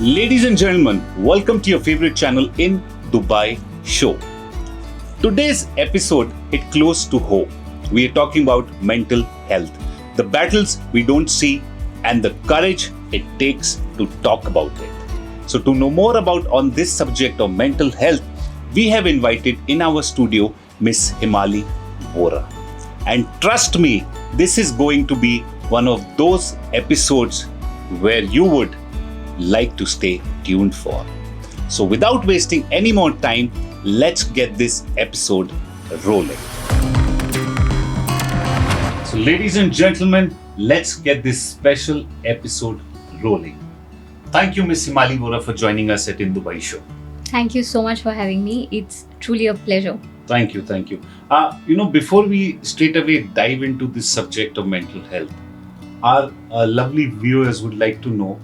Ladies and gentlemen, welcome to your favorite channel in Dubai show. Today's episode hit close to home. We are talking about mental health, the battles we don't see and the courage it takes to talk about it. So to know more about on this subject of mental health, we have invited in our studio Miss Himali Vora. And trust me, this is going to be one of those episodes where you would like to stay tuned for. So without wasting any more time, let's get this episode rolling. So ladies and gentlemen, let's get this special episode rolling. Thank you, Miss Himali Vora, for joining us at In Dubai Show. Thank you so much for having me. It's truly a pleasure. Thank you. Before we straight away dive into this subject of mental health, our lovely viewers would like to know,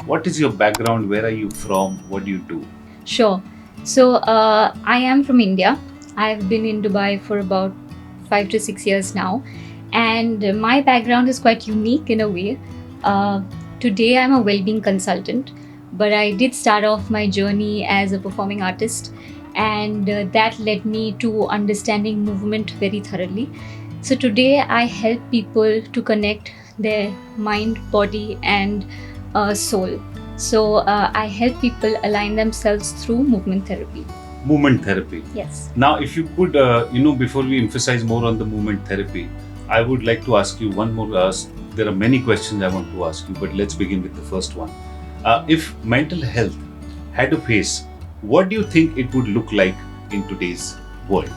what is your background? Where are you from? What do you do? Sure. So I am from India. I've been in Dubai for about 5 to 6 years now. And my background is quite unique in a way. Today I'm a well-being consultant, but I did start off my journey as a performing artist, and that led me to understanding movement very thoroughly. So today I help people to connect their mind, body and soul. So I help people align themselves through movement therapy. Movement therapy. Yes. Now, if you could, before we emphasize more on the movement therapy, I would like to ask you one more. There are many questions I want to ask you, but let's begin with the first one. If mental health had a face, what do you think it would look like in today's world?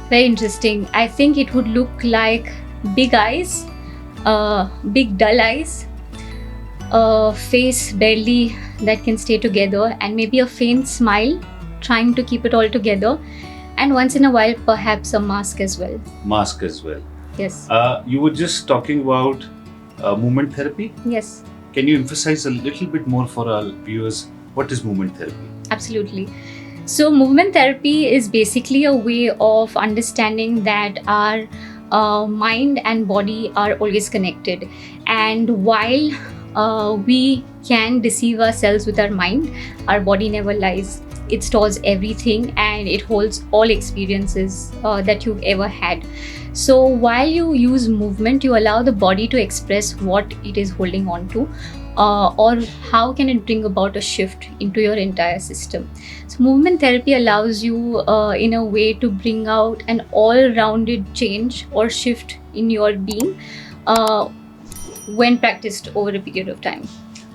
Very interesting. I think it would look like big eyes, big dull eyes, a face barely that can stay together, and maybe a faint smile trying to keep it all together, and once in a while perhaps a mask as well. Mask as well. Yes. You were just talking about movement therapy. Yes. Can you emphasize a little bit more for our viewers? What is movement therapy? Absolutely. So movement therapy is basically a way of understanding that our mind and body are always connected, and while we can deceive ourselves with our mind, our body never lies. It stores everything and it holds all experiences that you've ever had. So while you use movement, you allow the body to express what it is holding on to, or how can it bring about a shift into your entire system. So movement therapy allows you in a way to bring out an all-rounded change or shift in your being when practiced over a period of time.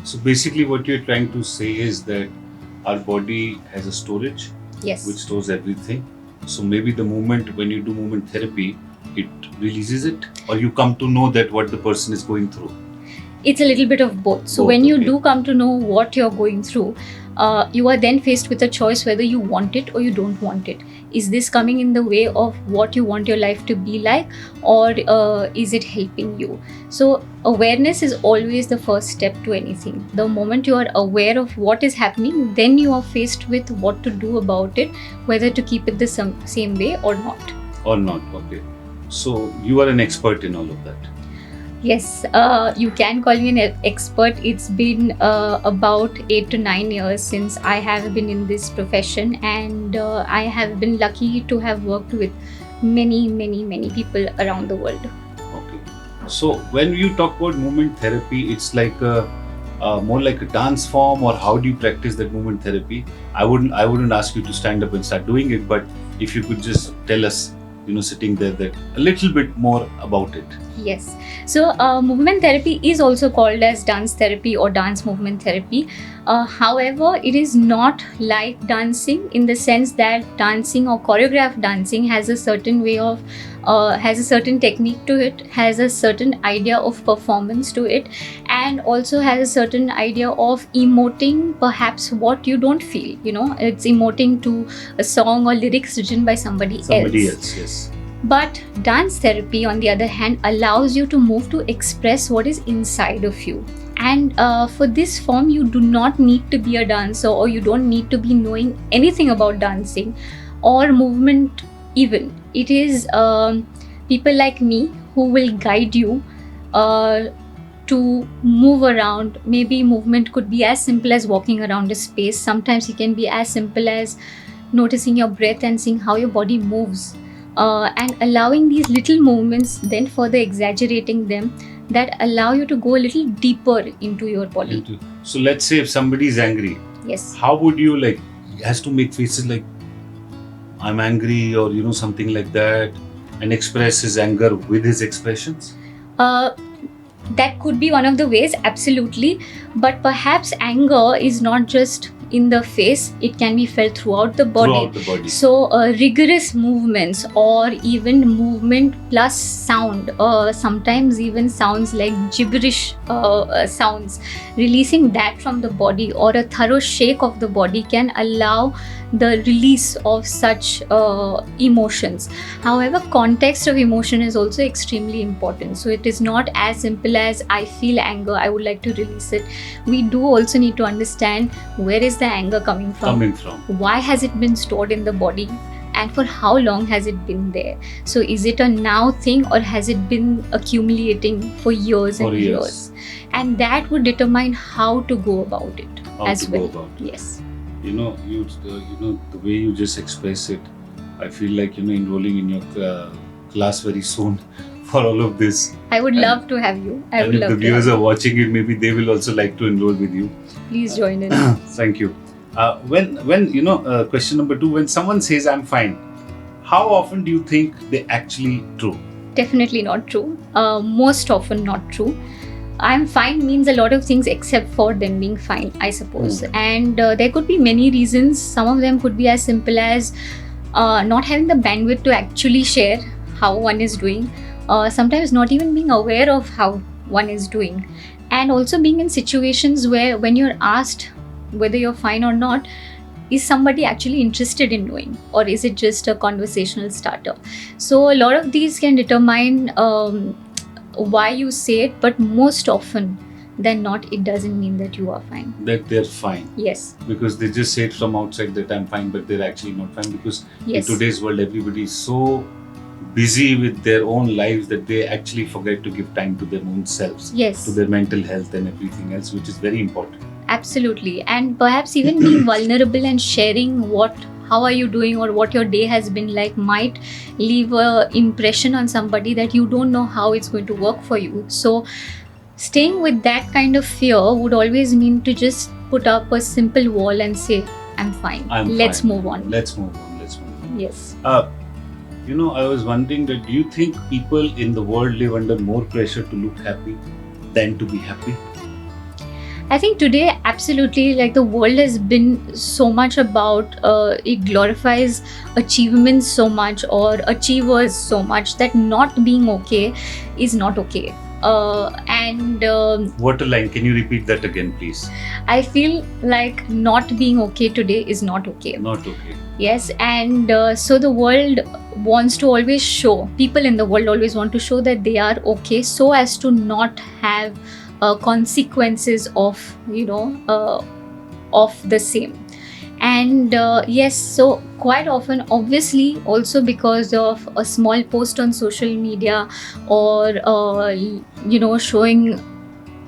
So basically what you're trying to say is that our body has a storage, yes, which stores everything. So maybe the moment when you do movement therapy, it releases it, or you come to know that what the person is going through. It's a little bit of both. So when you do come to know what you're going through, you are then faced with a choice whether you want it or you don't want it. Is this coming in the way of what you want your life to be like, or is it helping you? So awareness is always the first step to anything. The moment you are aware of what is happening, then you are faced with what to do about it, whether to keep it the same way or not. Or not, okay. So you are an expert in all of that. Yes, you can call me an expert. It's been about 8 to 9 years since I have been in this profession, and I have been lucky to have worked with many people around the world. Okay. So when you talk about movement therapy, it's like more like a dance form, or how do you practice that movement therapy? I wouldn't ask you to stand up and start doing it, but if you could just tell us, sitting there, that a little bit more about it. Yes. So movement therapy is also called as dance therapy or dance movement therapy. However, it is not like dancing in the sense that dancing or choreographed dancing has a certain way of, has a certain technique to it, has a certain idea of performance to it, and also has a certain idea of emoting perhaps what you don't feel. It's emoting to a song or lyrics written by somebody else. Yes. But dance therapy, on the other hand, allows you to move to express what is inside of you. And for this form, you do not need to be a dancer, or you don't need to be knowing anything about dancing or movement even. It is people like me who will guide you to move around. Maybe movement could be as simple as walking around a space. Sometimes it can be as simple as noticing your breath and seeing how your body moves, and allowing these little movements, then further exaggerating them, that allow you to go a little deeper into your body. So let's say if somebody is angry, Yes. how would you like, has to make faces like I'm angry or something like that, and express his anger with his expressions? That could be one of the ways, absolutely. But perhaps anger is not just in the face, it can be felt throughout the body. Throughout the body. So rigorous movements, or even movement plus sound, sometimes even sounds like gibberish sounds, releasing that from the body, or a thorough shake of the body can allow the release of such emotions. However, context of emotion is also extremely important. So it is not as simple as I feel anger, I would like to release it. We do also need to understand where is the anger coming from, why has it been stored in the body, and for how long has it been there. So is it a now thing, or has it been accumulating for years and years? And that would determine how to go about it as well. Yes. The way you just express it, I feel like enrolling in your class very soon for all of this. I would love to have you. And if the viewers are watching it, maybe they will also like to enroll with you. Please join in. Thank you. When question number 2, when someone says I'm fine, how often do you think they actually true? Definitely not true. Most often not true. I'm fine means a lot of things except for them being fine, I suppose. And there could be many reasons. Some of them could be as simple as not having the bandwidth to actually share how one is doing. Sometimes not even being aware of how one is doing. And also being in situations where when you're asked whether you're fine or not, is somebody actually interested in knowing, or is it just a conversational starter? So a lot of these can determine why you say it, but most often than not, it doesn't mean that you are fine. That they're fine. Yes. Because they just say it from outside that I'm fine, but they're actually not fine, because Yes. in today's world everybody is so busy with their own lives that they actually forget to give time to their own selves, Yes. to their mental health and everything else, which is very important. Absolutely. And perhaps even being vulnerable and sharing how are you doing, or what your day has been like, might leave an impression on somebody that you don't know how it's going to work for you. So staying with that kind of fear would always mean to just put up a simple wall and say, I'm fine. Let's move on. Let's move on. Yes. I was wondering that do you think people in the world live under more pressure to look happy than to be happy? I think today, absolutely, like the world has been so much about, it glorifies achievements so much, or achievers so much, that not being okay is not okay. What a line. Can you repeat that again, please? I feel like not being okay today is not okay. Not okay. Yes, and so the world wants to always show, people in the world always want to show that they are okay, so as to not have consequences of the same. And yes, so quite often, obviously, also because of a small post on social media, or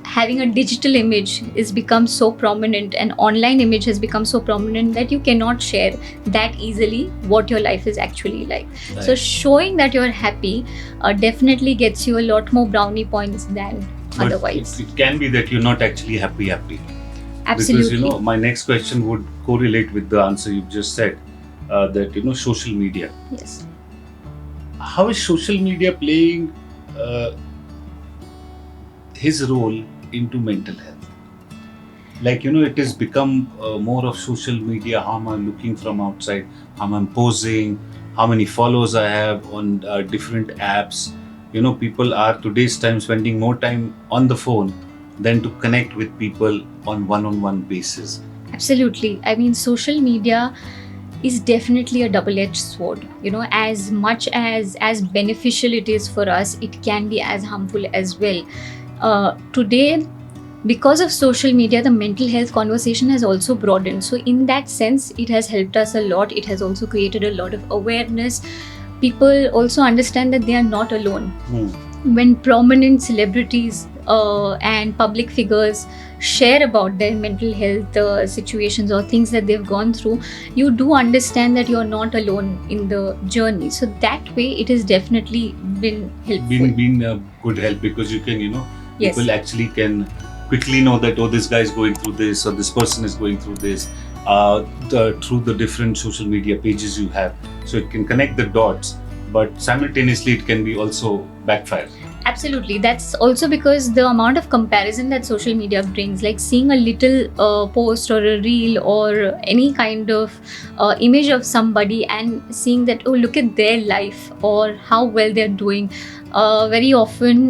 having a digital image is become so prominent, and online image has become so prominent, that you cannot share that easily what your life is actually like. Right. So showing that you're happy definitely gets you a lot more brownie points than otherwise. It can be that you're not actually happy. Absolutely. Because my next question would correlate with the answer you've just said, that social media. Yes. How is social media playing his role into mental health? Like it has become more of social media, how am I looking from outside, how I'm posing, how many followers I have on different apps. People are today's time spending more time on the phone than to connect with people on one-on-one basis. Absolutely. I mean, social media is definitely a double-edged sword. As much as beneficial it is for us, it can be as harmful as well. Today, because of social media, the mental health conversation has also broadened. So in that sense, it has helped us a lot. It has also created a lot of awareness. People also understand that they are not alone. When prominent celebrities and public figures share about their mental health situations or things that they've gone through, you do understand that you're not alone in the journey. So that way it has definitely been helpful. Been a good help, because you can, Yes. people actually can quickly know that, oh, this guy is going through this, or this person is going through this, through the different social media pages you have. So it can connect the dots, but simultaneously it can be also backfire. Absolutely. That's also because the amount of comparison that social media brings, like seeing a little post or a reel or any kind of image of somebody and seeing that, oh, look at their life or how well they're doing. Very often,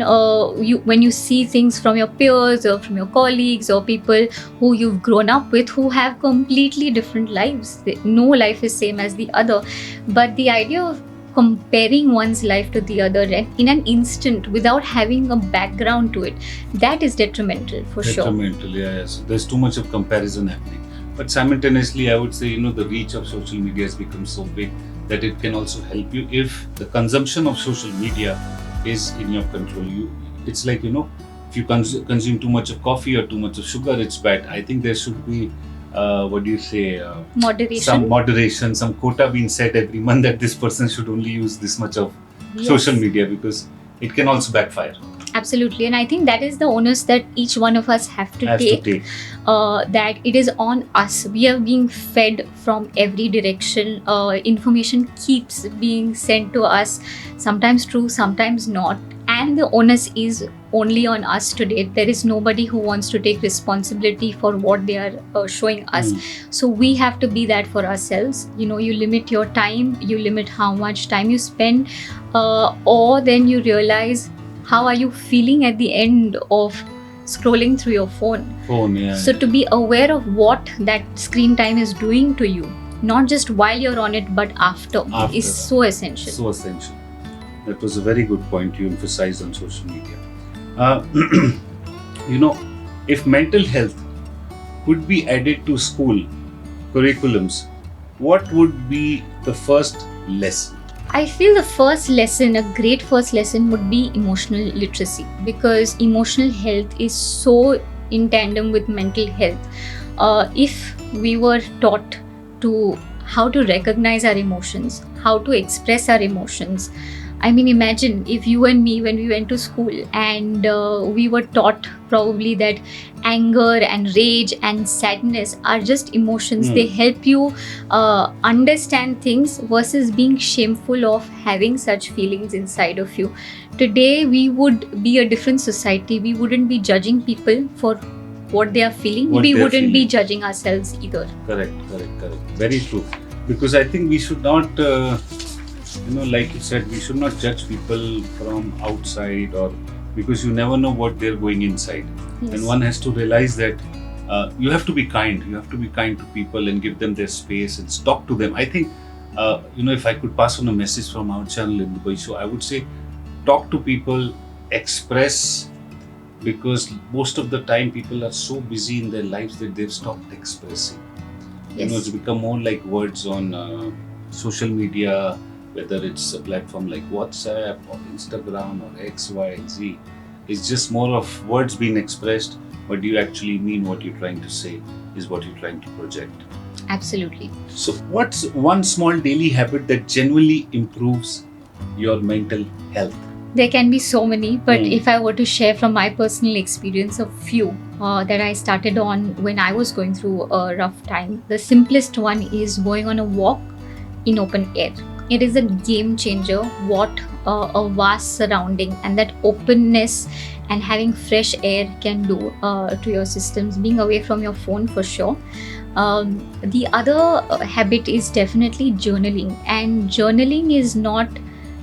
when you see things from your peers or from your colleagues or people who you've grown up with who have completely different lives, no life is same as the other. But the idea of comparing one's life to the other and in an instant without having a background to it, that is detrimental for sure. Detrimental, yes. There's too much of comparison happening. But simultaneously, I would say, the reach of social media has become so big that it can also help you if the consumption of social media is in your control. It's like, if you consume too much of coffee or too much of sugar, it's bad. I think there should be Moderation. some moderation, some quota being set every month that this person should only use this much of social media, because it can also backfire. Absolutely. And I think that is the onus that each one of us have to take. That it is on us. We are being fed from every direction. Information keeps being sent to us, sometimes true, sometimes not. And the onus is only on us today. There is nobody who wants to take responsibility for what they are showing us. So we have to be that for ourselves. You limit your time, you limit how much time you spend, or then you realize how are you feeling at the end of scrolling through your phone. So to be aware of what that screen time is doing to you, not just while you're on it, but after. Is so essential. So essential. That was a very good point you emphasized on social media. If mental health could be added to school curriculums, what would be the first lesson? I feel the first lesson, a great first lesson, would be emotional literacy, because emotional health is so in tandem with mental health. If we were taught to how to recognize our emotions, how to express our emotions. I mean, imagine if you and me, when we went to school and we were taught probably that anger and rage and sadness are just emotions. They help you understand things versus being shameful of having such feelings inside of you. Today, we would be a different society. We wouldn't be judging people for what they are feeling. We wouldn't be judging ourselves either. Correct. Very true. Because I think we should not... like you said, we should not judge people from outside, or because you never know what they're going inside. Yes. And one has to realize that you have to be kind. You have to be kind to people and give them their space and talk to them. I think, if I could pass on a message from our channel in Dubai Show, I would say talk to people, express, because most of the time people are so busy in their lives that they've stopped expressing. Yes. It's become more like words on social media, whether it's a platform like WhatsApp or Instagram or X, Y, and Z. It's just more of words being expressed, but do you actually mean what you're trying to say is what you're trying to project. Absolutely. So what's one small daily habit that genuinely improves your mental health? There can be so many, but if I were to share from my personal experience a few that I started on when I was going through a rough time, the simplest one is going on a walk in open air. It is a game changer. What a vast surrounding and that openness and having fresh air can do to your systems, being away from your phone for sure. The other habit is definitely journaling, and journaling is not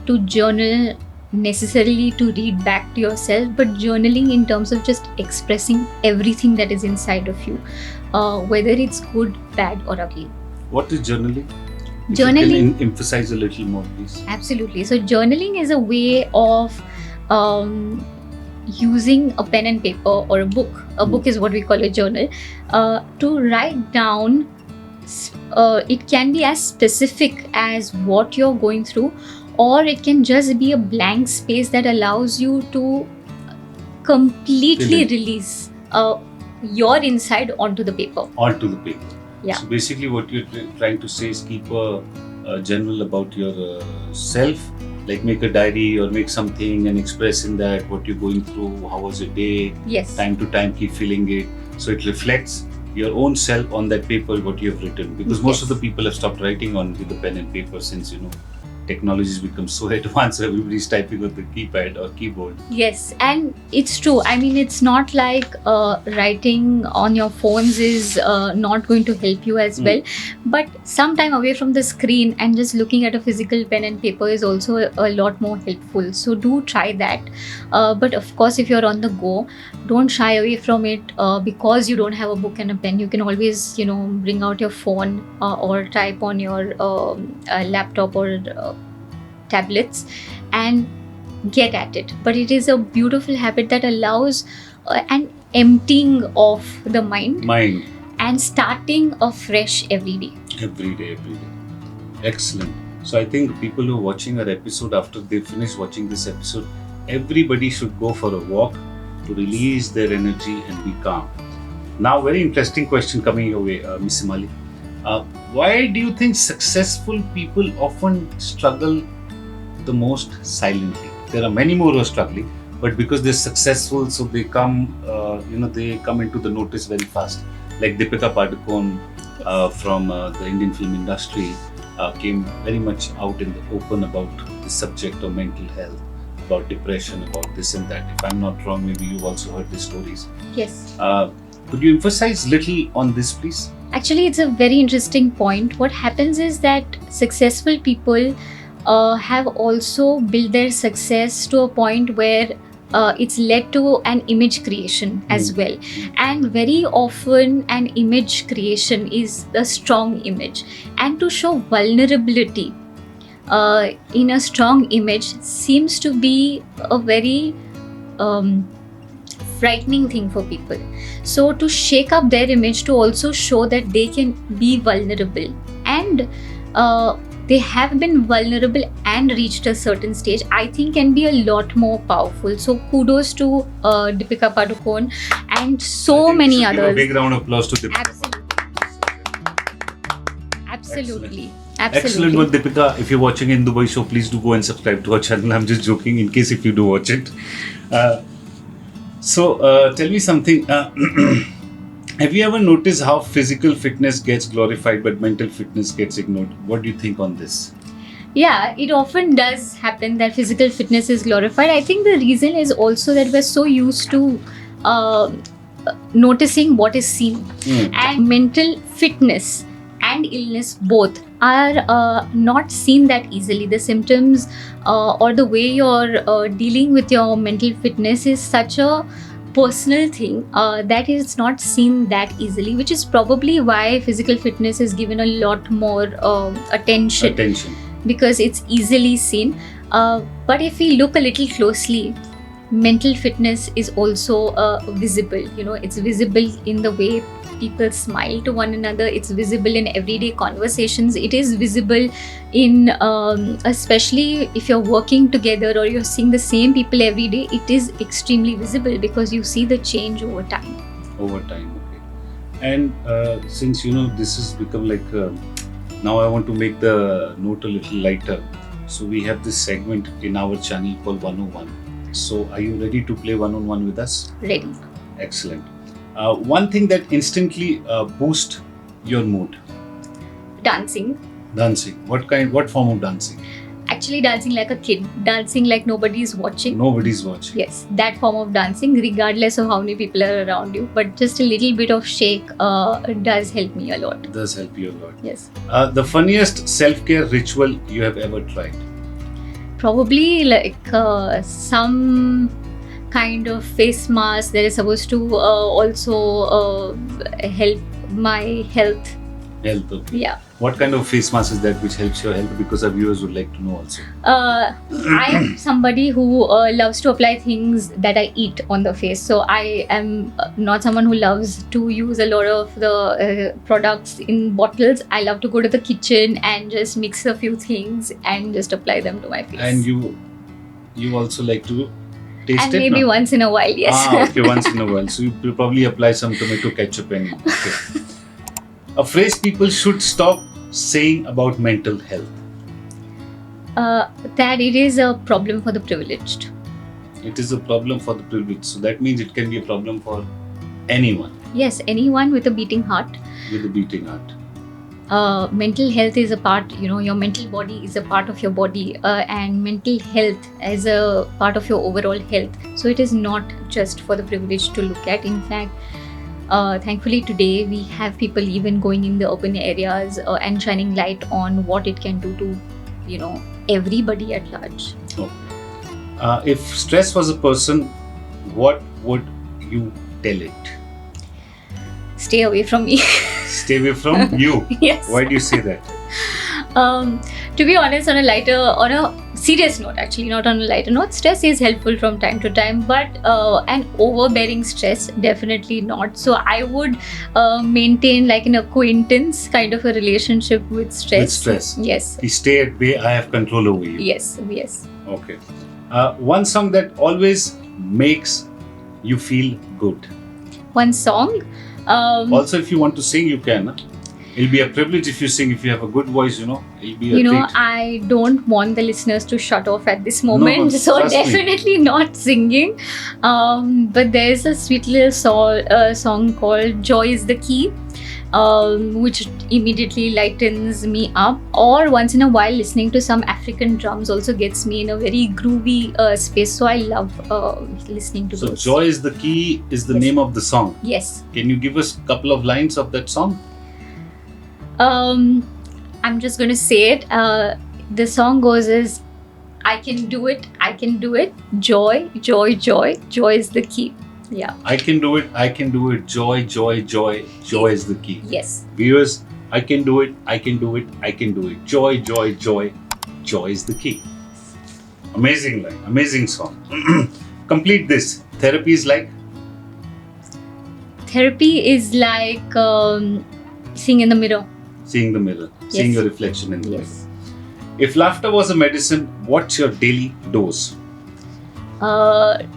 to journal necessarily to read back to yourself, but journaling in terms of just expressing everything that is inside of you, whether it's good, bad, or ugly. What is journaling? If Journaling. You can emphasize a little more, please. Absolutely. So journaling is a way of using a pen and paper or a book. A book is what we call a journal, to write down. It can be as specific as what you're going through, or it can just be a blank space that allows you to completely Fill in. release your inside onto the paper. Onto the paper. Yeah. So basically, what you're trying to say is keep a journal about your self, like make a diary or make something and express in that what you're going through, how was your day. Yes. Time to time, keep filling it, so it reflects your own self on that paper what you have written. Because most of the people have stopped writing on with the pen and paper since technology has become so advanced. Everybody's typing on the keypad or keyboard. Yes, and it's true. I mean, it's not like writing on your phones is not going to help you as well. But some time away from the screen and just looking at a physical pen and paper is also a lot more helpful. So do try that. But of course, if you're on the go, don't shy away from it because you don't have a book and a pen. You can always, bring out your phone or type on your laptop or tablets and get at it. But it is a beautiful habit that allows an emptying of the mind and starting afresh every day. Every day. Excellent. So I think people who are watching our episode, after they finish watching this episode, everybody should go for a walk to release their energy and be calm. Now, very interesting question coming your way, Miss Himali. Why do you think successful people often struggle the most silently? There are many more who are struggling, but because they're successful, so they come, they come into the notice very fast. Like Deepika Padukone from the Indian film industry came very much out in the open about the subject of mental health, about depression, about this and that. If I'm not wrong, maybe you've also heard these stories. Yes. Could you emphasize little on this, please? Actually, it's a very interesting point. What happens is that successful people have also built their success to a point where it's led to an image creation as well. And very often an image creation is a strong image. And to show vulnerability in a strong image seems to be a very frightening thing for people. So to shake up their image, to also show that they can be vulnerable and they have been vulnerable and reached a certain stage, I think can be a lot more powerful. So kudos to Deepika Padukone and so many others. A big round of applause to Deepika. Absolutely. Excellent work, Deepika. If you're watching in Dubai show, please do go and subscribe to our channel. I'm just joking in case if you do watch it. So tell me something. Have you ever noticed how physical fitness gets glorified but mental fitness gets ignored? What do you think on this? Yeah, it often does happen that physical fitness is glorified. I think the reason is also that we're so used to noticing what is seen. And mental fitness and illness both are not seen that easily. The symptoms or the way you're dealing with your mental fitness is such a personal thing that is not seen that easily, which is probably why physical fitness is given a lot more attention because it's easily seen. But if we look a little closely, mental fitness is also visible. It's visible in the way people smile to one another. It's visible in everyday conversations. It is visible in especially if you're working together or you're seeing the same people every day. It is extremely visible because you see the change over time. Okay. And since this has become like now I want to make the note a little lighter. So we have this segment in our channel called 101. So are you ready to play 1-on-1 with us? Ready. Excellent. One thing that instantly boosts your mood? Dancing. What form of dancing? Actually dancing like a kid. Dancing like nobody's watching. Yes, that form of dancing, regardless of how many people are around you. But just a little bit of shake does help me a lot. Yes. The funniest self-care ritual you have ever tried? Probably like some kind of face mask that is supposed to also help my health. Okay. Yeah. What kind of face mask is that which helps your health? Because our viewers would like to know also. I am somebody who loves to apply things that I eat on the face. So I am not someone who loves to use a lot of the products in bottles. I love to go to the kitchen and just mix a few things and just apply them to my face. And you also like to taste And it? maybe No? once in a while, yes. Okay, once in a while. So you will probably apply some tomato ketchup and okay. A phrase people should stop saying about mental health. That it is a problem for the privileged. It is a problem for the privileged. So that means it can be a problem for anyone Yes, anyone with a beating heart. with a beating heart. Mental health is a part, your mental body is a part of your body, and mental health is a part of your overall health. So it is not just for the privileged to look at. In fact, thankfully today we have people even going in the urban areas and shining light on what it can do to, everybody at large. If stress was a person, what would you tell it? Stay away from me. Stay away from you. Yes. Why do you say that? To be honest, on a serious note, actually, not on a lighter note, stress is helpful from time to time, but an overbearing stress, definitely not. So I would maintain like an acquaintance kind of a relationship with stress. With stress. Yes. You stay at bay, I have control over you. Yes. Okay. One song that always makes you feel good. One song. Also, if you want to sing, you can. Huh? It'll be a privilege if you sing. If you have a good voice, it'll be a treat. I don't want the listeners to shut off at this moment, No, so trust me. definitely not singing. But there's a sweet little song called "Joy Is the Key," which immediately lightens me up. Or once in a while, listening to some African drums also gets me in a very groovy space. So I love listening to So, those. Joy is the Key is the Yes. name of the song. Yes. Can you give us a couple of lines of that song? I'm just going to say it. The song goes as, I can do it, joy, joy, joy, joy is the key. Yeah. I can do it, joy, joy, joy, joy is the key. Yes. Viewers, I can do it, joy, joy, joy, joy is the key. Amazing line, amazing song. Complete this. Therapy is like? Therapy is like seeing in the mirror. Seeing the mirror, seeing Yes. your reflection in the mirror. Yes. If laughter was a medicine, what's your daily dose?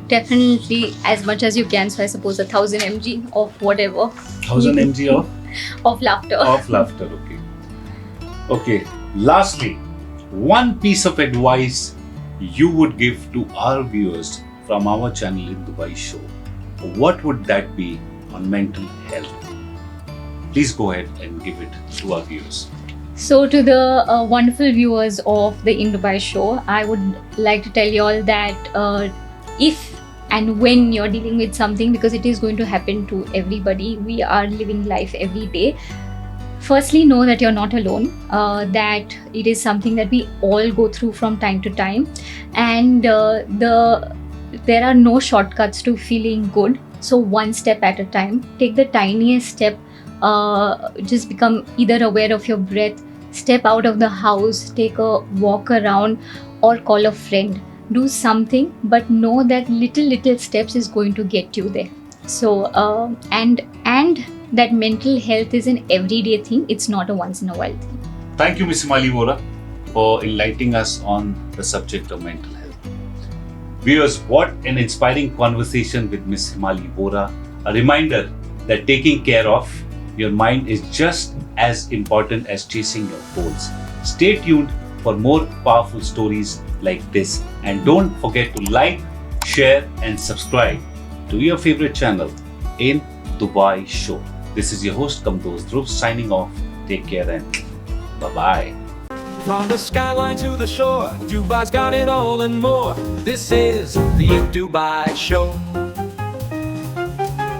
Definitely as much as you can. So I suppose 1,000 mg of whatever. 1000 mg Of laughter. of laughter, okay. Okay, lastly, one piece of advice you would give to our viewers from our channel in Dubai show. What would that be on mental health? Please go ahead and give it to our viewers. So to the wonderful viewers of the In Dubai show, I would like to tell you all that if and when you're dealing with something, because it is going to happen to everybody, we are living life every day. Firstly, know that you're not alone, that it is something that we all go through from time to time, and there are no shortcuts to feeling good. So one step at a time, take the tiniest step. Just become either aware of your breath, step out of the house, take a walk around, or call a friend. Do something, but know that little steps is going to get you there. So and that mental health is an everyday thing. It's not a once in a while thing. Thank you, Miss Himali Vora, for enlightening us on the subject of mental health. Viewers, what an inspiring conversation with Miss Himali Vora. A reminder that taking care of your mind is just as important as chasing your goals. Stay tuned for more powerful stories like this, and don't forget to like, share and subscribe to your favorite channel in Dubai Show. This is your host Dost Dhruv signing off. Take care and bye-bye. From the skyline to the shore, Dubai's got it all and more. This is the Dubai Show.